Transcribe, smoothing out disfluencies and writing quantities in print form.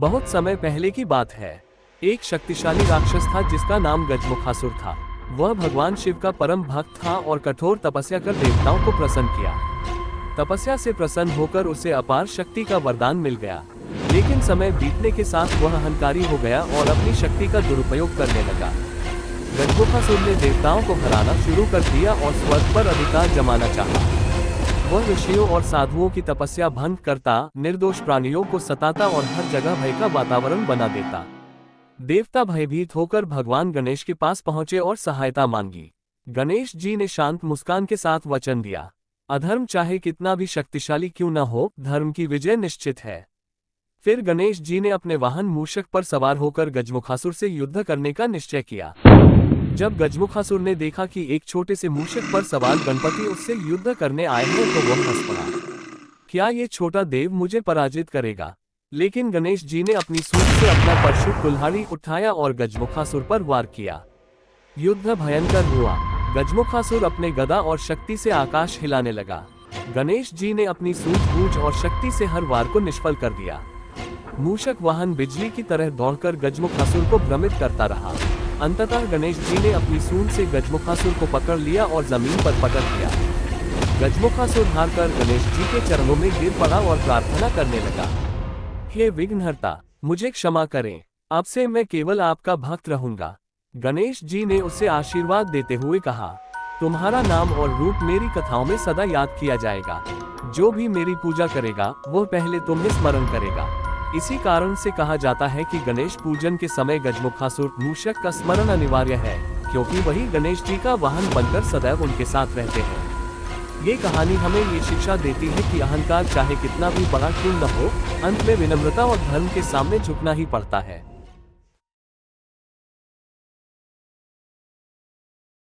बहुत समय पहले की बात है। एक शक्तिशाली राक्षस था जिसका नाम गजमुखासुर था। वह भगवान शिव का परम भक्त था और कठोर तपस्या कर देवताओं को प्रसन्न किया। तपस्या से प्रसन्न होकर उसे अपार शक्ति का वरदान मिल गया। लेकिन समय बीतने के साथ वह अहंकारी हो गया और अपनी शक्ति का दुरुपयोग करने लगा। गजमुखासुर ने देवताओं को हराना शुरू कर दिया और स्वर्ग पर अधिकार जमाना चाहा। वह ऋषियों और साधुओं की तपस्या भंग करता, निर्दोष प्राणियों को सताता और हर जगह भय का वातावरण बना देता। देवता भयभीत होकर भगवान गणेश के पास पहुंचे और सहायता मांगी। गणेश जी ने शांत मुस्कान के साथ वचन दिया, अधर्म चाहे कितना भी शक्तिशाली क्यों न हो, धर्म की विजय निश्चित है। फिर गणेश जी ने अपने वाहन मूषक पर सवार होकर गजमुखासुर से युद्ध करने का निश्चय किया। जब गजमुखासुर ने देखा कि एक छोटे से मूषक पर सवार गणपति उससे युद्ध करने आए हैं तो वह हंस पड़ा। क्या ये छोटा देव मुझे पराजित करेगा? लेकिन गणेश जी ने अपनी सूंड से अपना परशु कुल्हाड़ी उठाया और गजमुखासुर पर वार किया। युद्ध भयंकर हुआ। गजमुखासुर अपने गदा और शक्ति से आकाश हिलाने लगा। गणेश जी ने अपनी सूझबूझ और शक्ति से हर वार को निष्फल कर दिया। मूषक वाहन बिजली की तरह दौड़कर गजमुखासुर को भ्रमित करता रहा। अंततः गणेश जी ने अपनी सूंड से गजमुखासुर को पकड़ लिया और जमीन पर पटक दिया। गजमुखासुर हारकर गणेश जी के चरणों में गिर पड़ा और प्रार्थना करने लगा, हे विघ्नहर्ता, मुझे क्षमा करें, अब से मैं केवल आपका भक्त रहूंगा। गणेश जी ने उसे आशीर्वाद देते हुए कहा, तुम्हारा नाम और रूप मेरी कथाओं में सदा याद किया जाएगा। जो भी मेरी पूजा करेगा वह पहले तुम्हें स्मरण करेगा। इसी कारण से कहा जाता है कि गणेश पूजन के समय गजमुखासुर मूषक का स्मरण अनिवार्य है, क्योंकि वही गणेश जी का वाहन बनकर सदैव उनके साथ रहते हैं। ये कहानी हमें ये शिक्षा देती है कि अहंकार चाहे कितना भी बड़ा क्यों न हो, अंत में विनम्रता और धर्म के सामने झुकना ही पड़ता है।